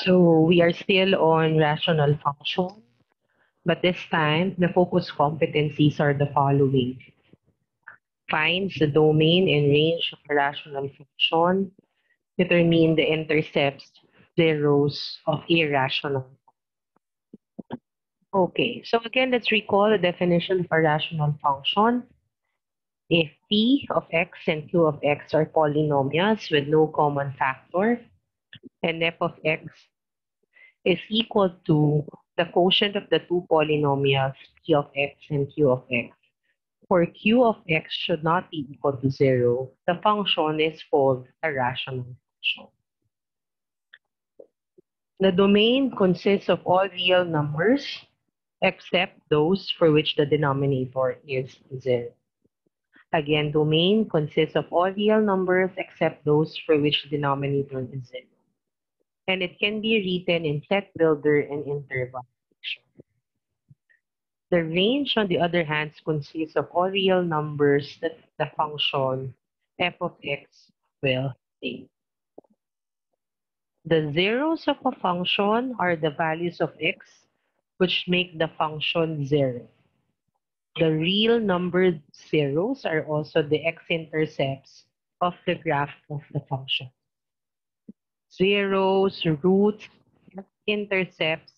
So we are still on rational function, but this time the focus competencies are the following. Find the domain and range of a rational function. Determine the intercepts, zeros of irrational. Okay, so again, let's recall the definition of a rational function. If p of x and q of x are polynomials with no common factor, and f of x is equal to the quotient of the two polynomials p of x and q of x. For q of x should not be equal to 0, the function is called a rational function. The domain consists of all real numbers except those for which the denominator is 0. Again, domain consists of all real numbers except those for which the denominator is 0. And it can be written in set builder and interval. The range, on the other hand, consists of all real numbers that the function f of x will take. The zeros of a function are the values of x which make the function 0. The real numbered zeros are also the x-intercepts of the graph of the function. Zeros, roots, intercepts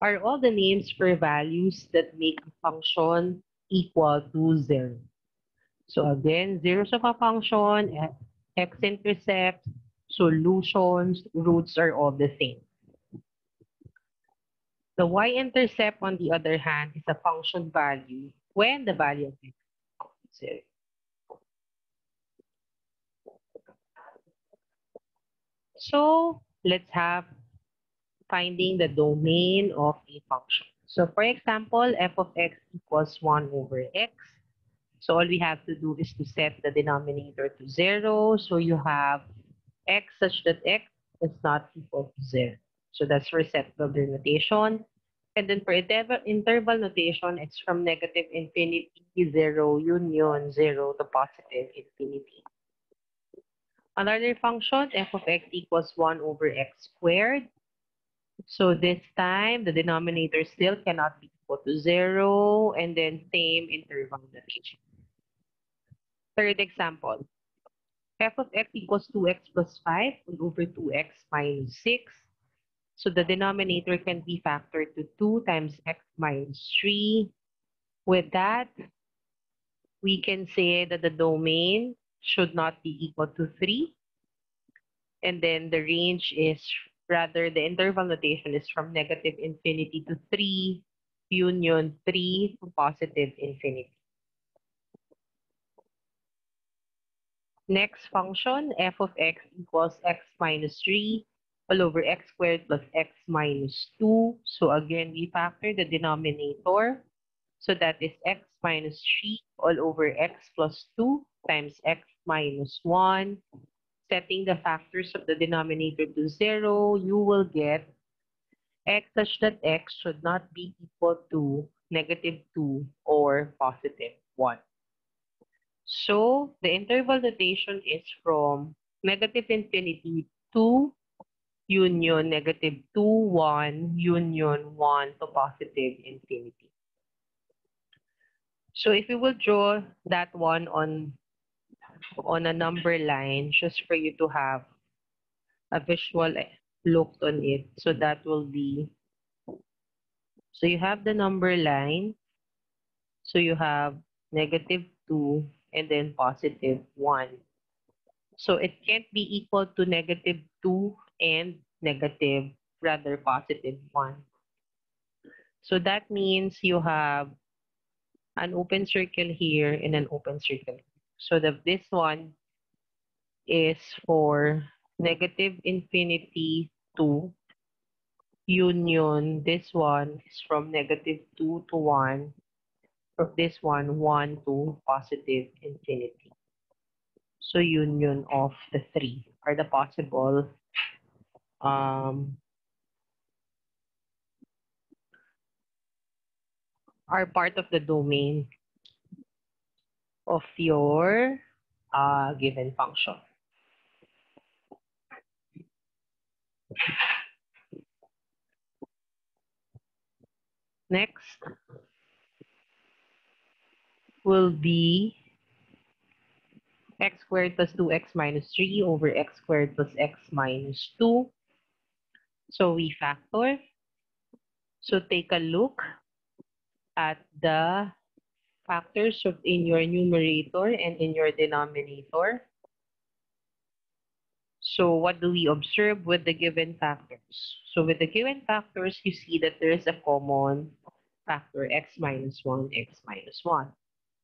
are all the names for values that make a function equal to 0. So again, zeros of a function, x-intercept, solutions, roots are all the same. The y-intercept, on the other hand, is a function value when the value of x is 0. So let's have finding the domain of a function. So for example, f of x equals 1 over x. So all we have to do is to set the denominator to 0. So you have x such that x is not equal to 0. So that's for set builder notation. And then for interval notation, it's from negative infinity, 0, union, 0 to positive infinity. Another function, f of x equals 1 over x squared. So this time, the denominator still cannot be equal to 0, and then same interval notation. Third example, f of x equals 2x plus 5 over 2x minus 6. So the denominator can be factored to 2 times x minus 3. With that, we can say that the domain should not be equal to 3. And then the range is, rather, the interval notation is from negative infinity to 3, union 3 to positive infinity. Next function, f of x equals x minus 3 all over x squared plus x minus 2. So again, we factor the denominator. So that is x minus 3 all over x plus 2 times x minus 1. Setting the factors of the denominator to 0, you will get x such that x should not be equal to negative 2 or positive 1. So the interval notation is from negative infinity to union negative 2, 1, union 1 to positive infinity. So if we will draw that one on a number line, just for you to have a visual look on it, so that will be, so you have the number line, so you have negative 2 and then positive 1. So it can't be equal to negative 2 and negative, rather positive 1. So that means you have an open circle here and an open circle. So this one is for negative infinity to union. This one is from negative 2 to 1. From this one, 1 to positive infinity. So union of the 3 are the possible are part of the domain of your given function. Next will be x squared plus 2x minus 3 over x squared plus x minus 2. So we factor. So take a look at the factors in your numerator and in your denominator. So what do we observe with the given factors? So with the given factors, you see that there is a common factor, x minus 1, x minus 1.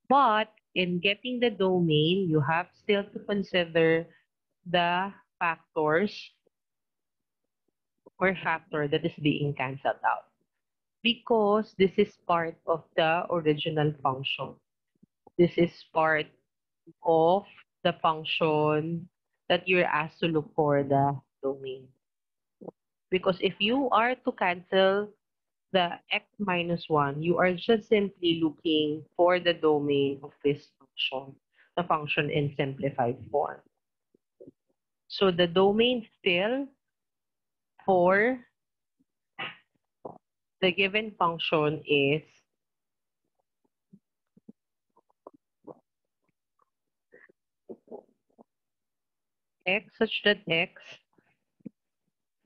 But in getting the domain, you have still to consider the factors or factor that is being canceled out because this is part of the original function. This is part of the function that you're asked to look for the domain. Because if you are to cancel the x minus 1, you are just simply looking for the domain of this function, the function in simplified form. So the domain still for the given function is x such that x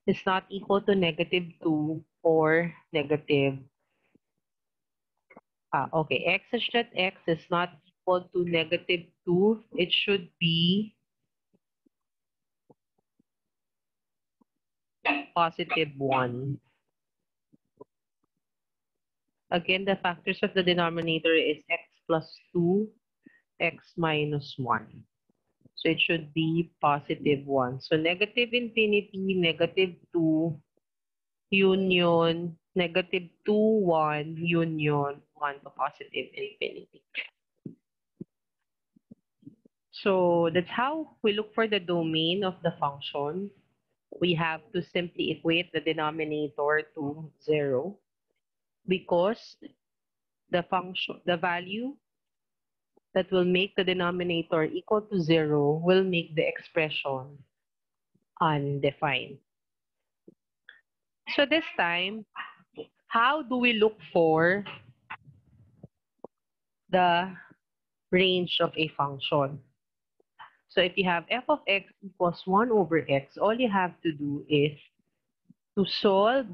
is not equal to negative 2 or negative, okay, x such that x is not equal to negative 2, it should be positive 1. Again, the factors of the denominator is x plus 2, x minus 1. So it should be positive 1. So negative infinity, negative 2, union, negative 2, 1, union, 1 to positive infinity. So that's how we look for the domain of the function. We have to simply equate the denominator to 0 because the value that will make the denominator equal to 0 will make the expression undefined. So this time, how do we look for the range of a function? So if you have f of x equals 1 over x, all you have to do is to solve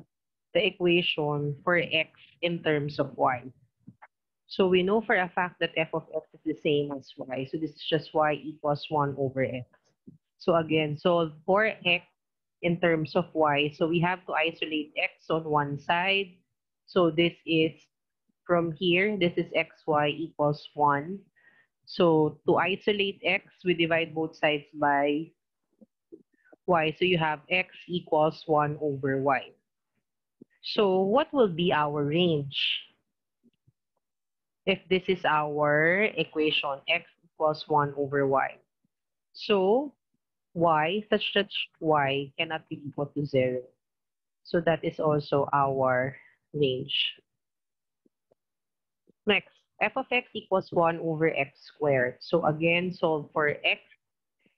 the equation for x in terms of y. So we know for a fact that f of x is the same as y. So this is just y equals 1 over x. So again, solve for x in terms of y. So we have to isolate x on one side. So this is from here, this is xy equals 1. So to isolate x, we divide both sides by y. So you have x equals 1 over y. So what will be our range? If this is our equation, x equals 1 over y. So y, such that y cannot be equal to 0. So that is also our range. Next, f of x equals 1 over x squared. So again, solve for x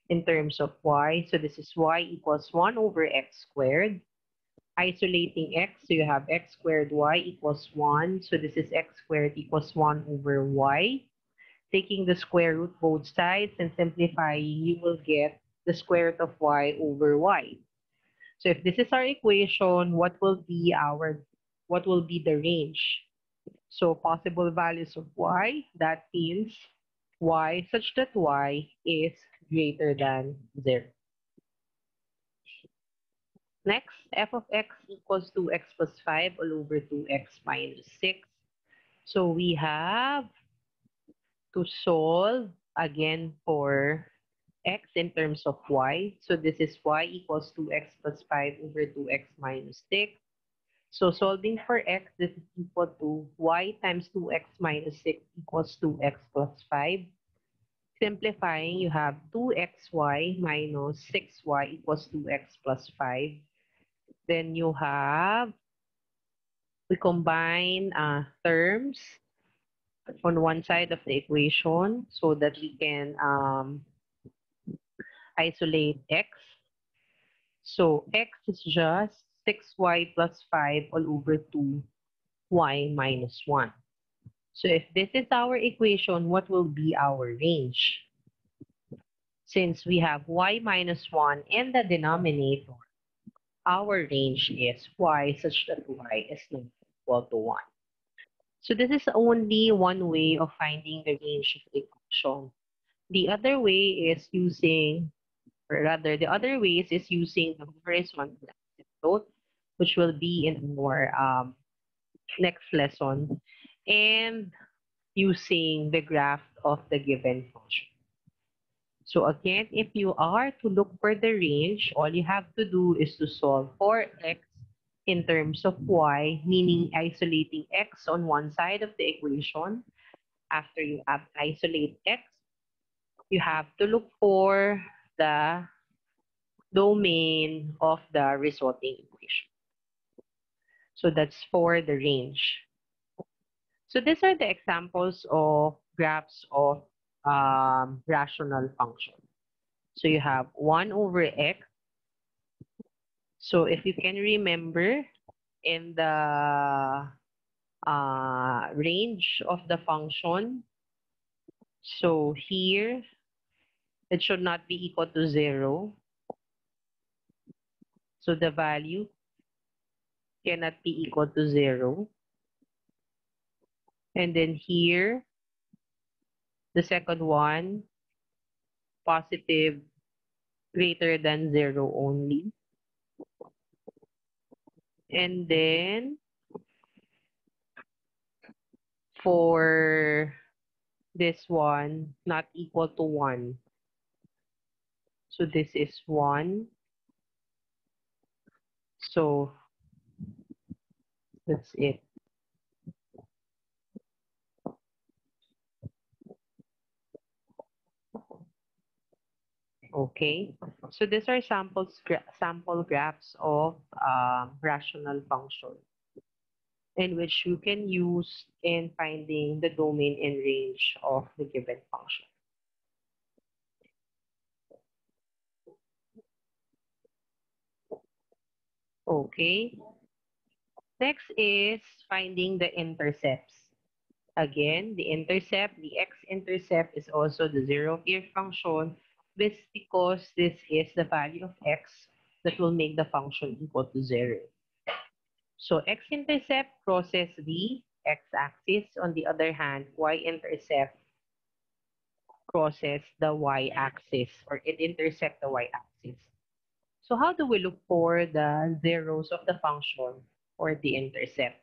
in terms of y. So this is y equals 1 over x squared. Isolating x, so you have x squared y equals 1. So this is x squared equals 1 over y. Taking the square root both sides and simplifying, you will get the square root of y over y. So if this is our equation, what will be the range? So possible values of y, that means y such that y is greater than 0. Next, f of x equals 2x plus 5 all over 2x minus 6. So we have to solve again for x in terms of y. So this is y equals 2x plus 5 over 2x minus 6. So solving for x, this is equal to y times 2x minus 6 equals 2x plus 5. Simplifying, you have 2xy minus 6y equals 2x plus 5. Then you have, we combine terms on one side of the equation so that we can isolate x. So x is just 6y plus 5 all over 2 y minus 1. So if this is our equation, what will be our range? Since we have y minus 1 in the denominator, our range is y such that y is not equal to 1. So this is only one way of finding the range of the function. The other way is using, or rather, the other ways is using the horizontal asymptote, which will be in our next lesson, and using the graph of the given function. So again, if you are to look for the range, all you have to do is to solve for x in terms of y, meaning isolating x on one side of the equation. After you have isolate x, you have to look for the domain of the resulting equation. So that's for the range. So these are the examples of graphs of rational function. So you have 1 over x. So if you can remember, in the range of the function, so here, it should not be equal to 0. So the value cannot be equal to 0. And then here, the second one, positive greater than 0 only. And then for this one, not equal to 1. So this is 1. So that's it. Okay. So these are sample graphs of rational function in which you can use in finding the domain and range of the given function. Okay. Next is finding the intercepts. Again, the intercept, the x-intercept is also the zero of your function, because this is the value of x that will make the function equal to 0. So x-intercept crosses the x-axis. On the other hand, y-intercept crosses the y-axis, or it intersects the y-axis. So how do we look for the zeros of the function or the intercept?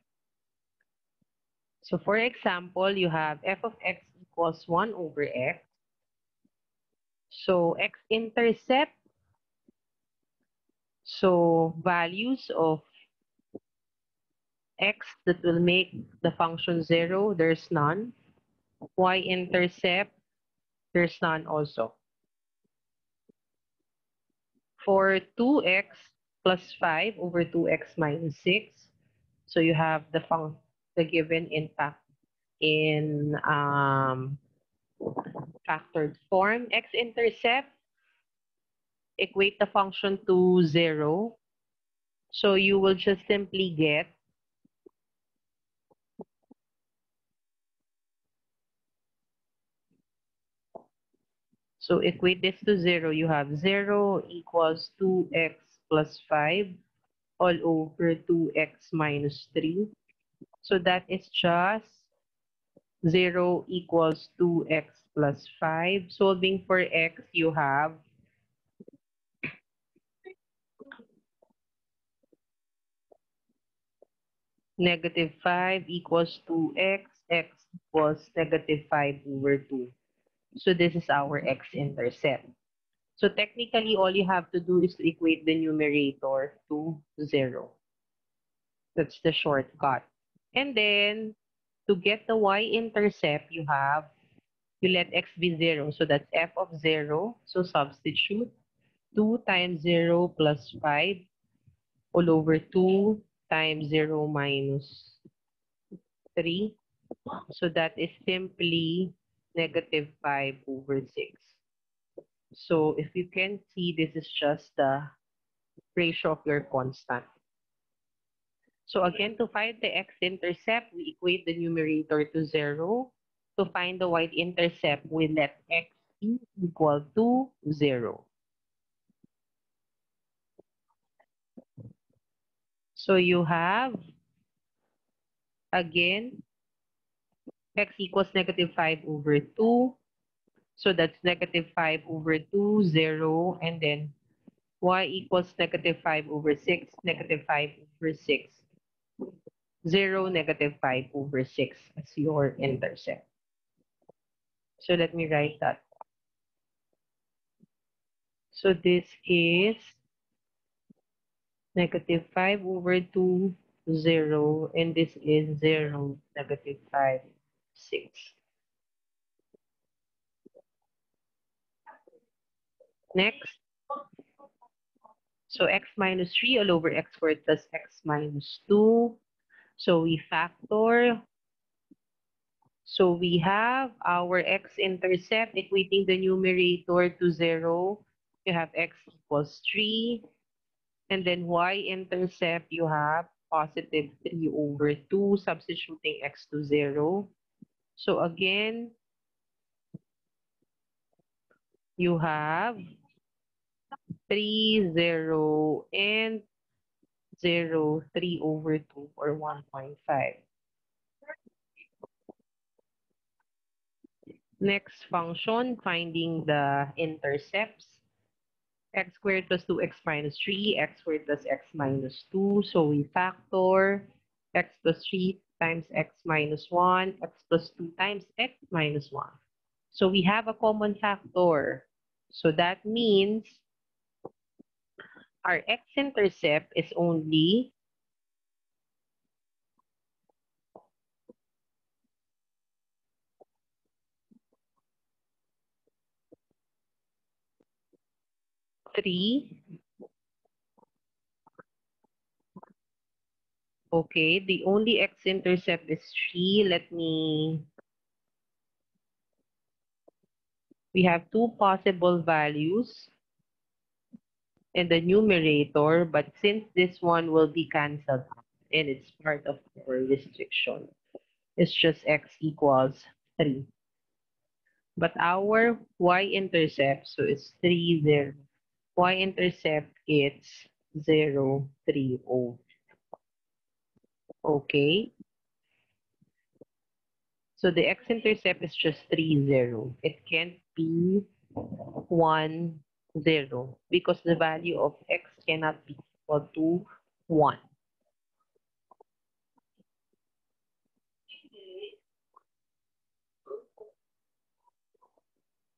So for example, you have f of x equals 1 over x. So x-intercept, so values of x that will make the function 0, there's none. Y-intercept, there's none also. For 2x plus 5 over 2x minus 6, so you have the given in factored form. X-intercept, equate the function to 0. So you will just simply get so equate this to 0. You have 0 equals 2x plus 5 all over 2x minus 3. So that is just 0 equals 2x plus 5. Solving for x, you have negative 5 equals 2x, x equals negative 5 over 2. So this is our x-intercept. So technically, all you have to do is to equate the numerator to 0. That's the shortcut. And then, to get the y-intercept, you let x be 0. So that's f of 0. So substitute 2 times 0 plus 5 all over 2 times 0 minus 3. So that is simply negative 5 over 6. So if you can see, this is just the ratio of your constant. So again, to find the x-intercept, we equate the numerator to 0. To find the y-intercept, we let x be equal to 0. So you have, again, x equals negative 5 over 2. So that's negative 5 over 2, 0. And then y equals negative 5 over 6, negative 5 over 6. 0, negative 5 over 6 as your intercept. So let me write that. So this is negative 5 over 2, 0. And this is 0, negative 5, 6. Next, so x minus 3 all over x squared plus x minus 2. So we factor. So we have our x-intercept equating the numerator to 0. You have x equals 3. And then y-intercept, you have positive 3 over 2, substituting x to 0. So again, you have 3, 0, and 0, 3 over 2, or 1.5. Next function, finding the intercepts. X squared plus 2x minus 3, x squared plus x minus 2. So we factor x plus 3 times x minus 1, x plus 2 times x minus 1. So we have a common factor. So that means our x-intercept is only 3. Okay, the only x-intercept is 3. We have two possible values in the numerator, but since this one will be canceled out and it's part of our restriction, it's just x equals 3. But our y-intercept, so it's 3, 0. Y-intercept, it's 0, 3, 0. Okay? So the x-intercept is just 3, 0. It can't be 1, 0 because the value of x cannot be equal to 1.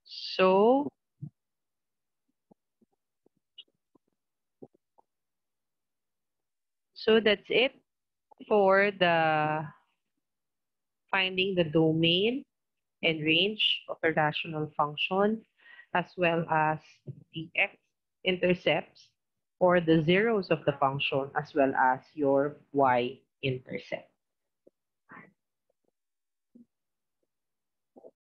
So, so that's it for the finding the domain and range of a rational function, as well as the x-intercepts or the zeros of the function, as well as your y-intercept.